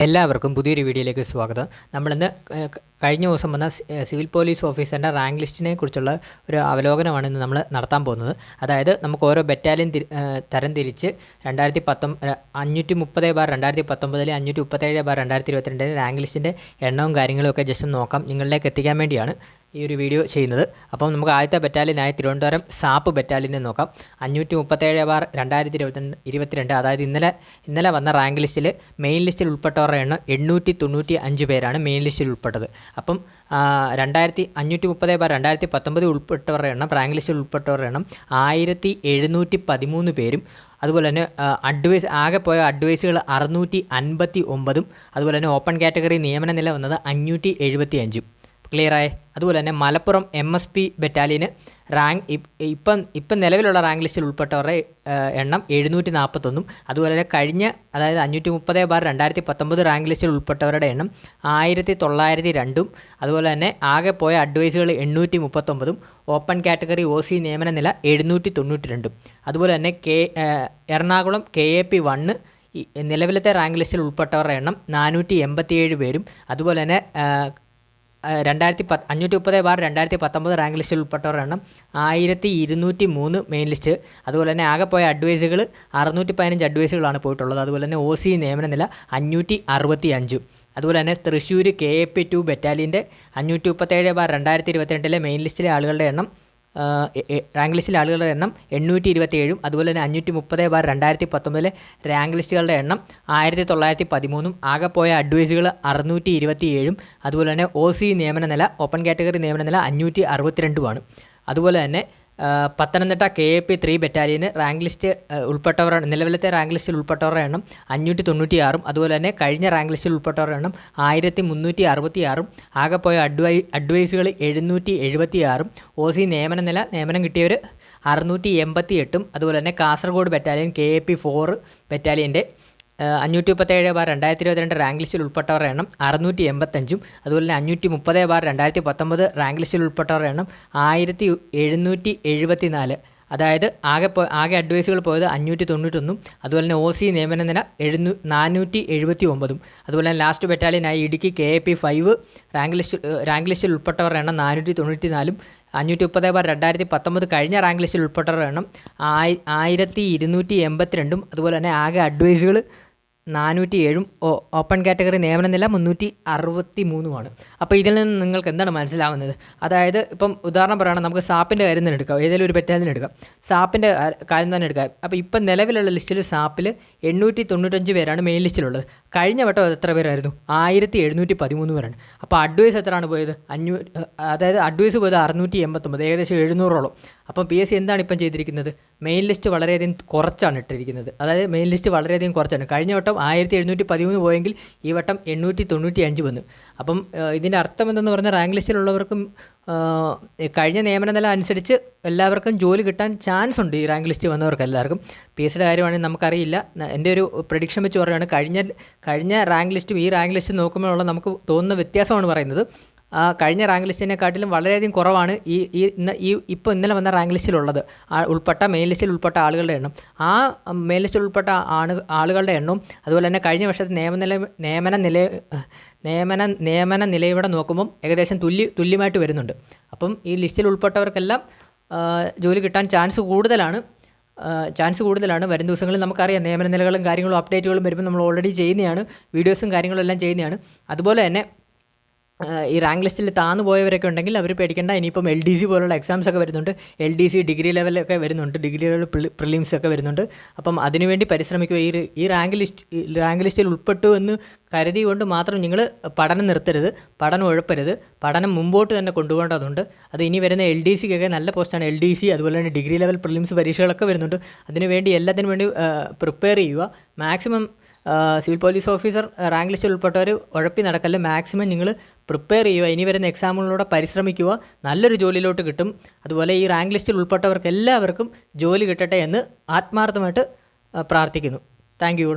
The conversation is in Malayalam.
എല്ലാവർക്കും പുതിയൊരു വീഡിയോയിലേക്ക് സ്വാഗതം. നമ്മളിന്ന് കഴിഞ്ഞ ദിവസം വന്ന സിവിൽ പോലീസ് ഓഫീസറിൻ്റെ റാങ്ക് ലിസ്റ്റിനെ കുറിച്ചുള്ള ഒരു അവലോകനമാണ് ഇന്ന് നമ്മൾ നടത്താൻ പോകുന്നത്. അതായത് നമുക്ക് ഓരോ ബറ്റാലിയൻ തരം തിരിച്ച് 530/2019 537/2022 റാങ്ക് ലിസ്റ്റിൻ്റെ എണ്ണവും കാര്യങ്ങളും ഒക്കെ ജസ്റ്റ് നോക്കാം, നിങ്ങളിലേക്ക് എത്തിക്കാൻ വേണ്ടിയാണ് ഈ ഒരു വീഡിയോ ചെയ്യുന്നത്. അപ്പം നമുക്ക് ആദ്യത്തെ ബറ്റാലിയനായ തിരുവനന്തപുരം സാപ്പ് ബറ്റാലിയനെ നോക്കാം. 537/2022, അതായത് ഇന്നലെ വന്ന റാങ്ക് ലിസ്റ്റിൽ മെയിൻ ലിസ്റ്റിൽ ഉൾപ്പെട്ടവരുടെ എണ്ണം 895 പേരാണ് മെയിൻ ലിസ്റ്റിൽ ഉൾപ്പെട്ടത്. അപ്പം 530/2019 ഉൾപ്പെട്ടവരുടെ എണ്ണം, റാങ്ക് ലിസ്റ്റിൽ ഉൾപ്പെട്ടവരുടെ എണ്ണം 1713 പേരും. അതുപോലെ തന്നെ ആകെ പോയ അഡ്വൈസുകൾ 659. അതുപോലെ തന്നെ ഓപ്പൺ കാറ്റഗറി നിയമന നില വന്നത് 575. ക്ലിയറായി. അതുപോലെ തന്നെ മലപ്പുറം MSP ബറ്റാലിയന് ഇപ്പം നിലവിലുള്ള റാങ്ക് ലിസ്റ്റിൽ ഉൾപ്പെട്ടവരുടെ എണ്ണം 741. അതുപോലെ തന്നെ അതായത് 530/2019 റാങ്ക് ലിസ്റ്റിൽ ഉൾപ്പെട്ടവരുടെ എണ്ണം 1902. അതുപോലെ തന്നെ ആകെ പോയ അഡ്വൈസുകൾ 839. ഓപ്പൺ കാറ്റഗറി OC നിയമന നില 792. അതുപോലെ തന്നെ എറണാകുളം KAP 1 നിലവിലത്തെ റാങ്ക് ലിസ്റ്റിൽ ഉൾപ്പെട്ടവരുടെ എണ്ണം 487 പേരും. അതുപോലെ തന്നെ 530/2019 റാങ്ക് ലിസ്റ്റിൽ ഉൾപ്പെട്ടവരുടെ എണ്ണം 1203 മെയിൻ ലിസ്റ്റ്. അതുപോലെ തന്നെ ആകെ പോയ അഡ്വൈസുകൾ 615 അഡ്വൈസുകളാണ് പോയിട്ടുള്ളത്. അതുപോലെ തന്നെ OC നിയമന നില 565. അതുപോലെ തന്നെ തൃശ്ശൂർ KAP 2 ബറ്റാലിയൻ്റെ 537/2022 മെയിൻ ലിസ്റ്റിലെ ആളുകളുടെ എണ്ണം, റാങ്ക് ലിസ്റ്റിലെ ആളുകളുടെ എണ്ണം 827. അതുപോലെ തന്നെ 530/2019 റാങ്ക് ലിസ്റ്റുകളുടെ എണ്ണം 1913. ആകെ പോയ അഡ്വൈസുകൾ 627. അതുപോലെ തന്നെ OC നിയമന നില, ഓപ്പൺ കാറ്റഗറി നിയമന നില 562. അതുപോലെ തന്നെ പത്തനംതിട്ട KAP 3 ബറ്റാലിയന് റാങ്ക് ലിസ്റ്റ് നിലവിലത്തെ റാങ്ക് ലിസ്റ്റിൽ ഉൾപ്പെട്ടവരുടെ എണ്ണം 596. അതുപോലെ തന്നെ കഴിഞ്ഞ റാങ്ക് ലിസ്റ്റിൽ ഉൾപ്പെട്ടവരുടെ എണ്ണം 1366. ആകെ പോയ അഡ്വൈസുകൾ 776. OC നിയമനം കിട്ടിയവർ 688. അതുപോലെ തന്നെ കാസർഗോഡ് ബറ്റാലിയൻ KAP 4 ബറ്റാലിയൻ്റെ 537/2022 റാങ്ക് ലിസ്റ്റിൽ ഉൾപ്പെട്ടവരുടെ എണ്ണം 685. അതുപോലെ തന്നെ 530/2019 റാങ്ക് ലിസ്റ്റിൽ ഉൾപ്പെട്ടവരുടെ എണ്ണം 1774. അതായത് ആകെ അഡ്വൈസുകൾ പോയത് 591. അതുപോലെ തന്നെ OC നിയമന നില 479. അതുപോലെ തന്നെ ലാസ്റ്റ് ബറ്റാലിയനായി ഇടുക്കി KAP 5 റാങ്ക് ലിസ്റ്റിൽ ഉൾപ്പെട്ടവരുടെ എണ്ണം 494. 530/2019 കഴിഞ്ഞ റാങ്ക് ലിസ്റ്റിൽ ഉൾപ്പെട്ടവരുടെ എണ്ണം 1282. അതുപോലെ തന്നെ ആകെ അഡ്വൈസുകൾ 407. ഓപ്പൺ കാറ്റഗറി നിയമന നില 363. അപ്പോൾ ഇതിൽ നിന്ന് നിങ്ങൾക്ക് എന്താണ് മനസ്സിലാവുന്നത്? അതായത് ഇപ്പം ഉദാഹരണം പറയുകയാണെങ്കിൽ നമുക്ക് സാപ്പിൻ്റെ കാര്യം തന്നെ എടുക്കാം, ഏതെങ്കിലും ഒരു ബറ്റാലിയൻ എടുക്കാം, സാപ്പിൻ്റെ കാര്യം തന്നെ എടുക്കാം. അപ്പോൾ ഇപ്പം നിലവിലുള്ള ലിസ്റ്റിൽ സാപ്പിൽ 895 പേരാണ് മെയിൻ ലിസ്റ്റിലുള്ളത്. കഴിഞ്ഞ വട്ടം എത്ര പേരായിരുന്നു? 1713 പേരാണ്. അപ്പോൾ അഡ്വൈസ് എത്രയാണ് പോയത്? അതായത് അഡ്വൈസ് പോയത് 689, ഏകദേശം 700ഓളം. അപ്പം PSC എന്താണ് ഇപ്പം ചെയ്തിരിക്കുന്നത്? മെയിൻ ലിസ്റ്റ് വളരെയധികം കുറച്ചാണ് ഇട്ടിരിക്കുന്നത്. അതായത് മെയിൻ ലിസ്റ്റ് വളരെയധികം കുറച്ചാണ്. കഴിഞ്ഞ വട്ടം 1713 പോയെങ്കിൽ ഈ വട്ടം 895 വന്നു. അപ്പം ഇതിൻ്റെ അർത്ഥം എന്തെന്ന് പറഞ്ഞാൽ റാങ്ക് ലിസ്റ്റിലുള്ളവർക്കും കഴിഞ്ഞ നിയമന നില അനുസരിച്ച് എല്ലാവർക്കും ജോലി കിട്ടാൻ ചാൻസ് ഉണ്ട്. ഈ റാങ്ക് ലിസ്റ്റ് വന്നവർക്ക് എല്ലാവർക്കും. PSCയുടെ കാര്യമാണെങ്കിൽ നമുക്കറിയില്ല. എൻ്റെ ഒരു പ്രഡിക്ഷൻ വെച്ച് പറയുകയാണ്, കഴിഞ്ഞ റാങ്ക് ലിസ്റ്റും ഈ റാങ്ക് ലിസ്റ്റ് നോക്കുമ്പോഴുള്ള നമുക്ക് തോന്നുന്ന വ്യത്യാസമാണ് പറയുന്നത്. കഴിഞ്ഞ റാങ്ക് ലിസ്റ്റിനെക്കാട്ടിലും വളരെയധികം കുറവാണ് ഇപ്പോൾ ഇന്നലെ വന്ന റാങ്ക് ലിസ്റ്റിലുള്ളത് മെയിൻ ലിസ്റ്റിൽ ഉൾപ്പെട്ട ആളുകളുടെ എണ്ണം. ആ മെയിൻ ലിസ്റ്റിൽ ഉൾപ്പെട്ട ആളുകളുടെ എണ്ണവും അതുപോലെ തന്നെ കഴിഞ്ഞ വർഷത്തെ നിയമന നിലയുടെ നോക്കുമ്പം ഏകദേശം തുല്യമായിട്ട് വരുന്നുണ്ട്. അപ്പം ഈ ലിസ്റ്റിൽ ഉൾപ്പെട്ടവർക്കെല്ലാം ജോലി കിട്ടാൻ ചാൻസ് കൂടുതലാണ്. വരും ദിവസങ്ങളിൽ നമുക്കറിയാം നിയമന നിലകളും കാര്യങ്ങളും അപ്ഡേറ്റുകളും വരുമ്പോൾ നമ്മൾ ഓൾറെഡി ചെയ്യുന്നതാണ്, വീഡിയോസും കാര്യങ്ങളും എല്ലാം ചെയ്യുന്നതാണ്. അതുപോലെ തന്നെ ഈ റാങ്ക് ലിസ്റ്റിൽ താന്നു പോയവരൊക്കെ ഉണ്ടെങ്കിൽ അവർ പേടിക്കേണ്ട. ഇനിയിപ്പം LDC പോലുള്ള എക്സാംസ് ഒക്കെ വരുന്നുണ്ട്, LDC ഡിഗ്രി ലെവലൊക്കെ വരുന്നുണ്ട്, ഡിഗ്രി ലെവൽ പ്രിലിംസ് ഒക്കെ വരുന്നുണ്ട്. അപ്പം അതിനുവേണ്ടി പരിശ്രമിക്കുക. ഈ റാങ്ക് ലിസ്റ്റിൽ ഉൾപ്പെട്ടു എന്ന് കരുതികൊണ്ട് മാത്രം നിങ്ങൾ പഠനം നിർത്തരുത്, പഠനം ഉഴപ്പരുത്. പഠനം മുമ്പോട്ട് തന്നെ കൊണ്ടുപോകേണ്ടതുണ്ട്. അത് ഇനി വരുന്ന LDCക്കൊക്കെ നല്ല പോസ്റ്റാണ്. LDC അതുപോലെ തന്നെ ഡിഗ്രി ലെവൽ പ്രിലിംസ് പരീക്ഷകളൊക്കെ വരുന്നുണ്ട്. എല്ലാത്തിനും വേണ്ടി പ്രിപ്പയർ ചെയ്യുക. Maximum civil police officer rank ലിസ്റ്റിൽ ഉൾപ്പെട്ടവർ ഉഴപ്പി നടക്കല്ല. മാക്സിമം നിങ്ങൾ പ്രിപ്പയർ ചെയ്യുക. ഇനി വരുന്ന എക്സാമുകളിലൂടെ പരിശ്രമിക്കുക. നല്ലൊരു ജോലിയിലോട്ട് കിട്ടും. അതുപോലെ ഈ റാങ്ക് ലിസ്റ്റിൽ ഉൾപ്പെട്ടവർക്ക് എല്ലാവർക്കും ജോലി കിട്ടട്ടെ എന്ന് ആത്മാർത്ഥമായിട്ട് പ്രാർത്ഥിക്കുന്നു. Thank you.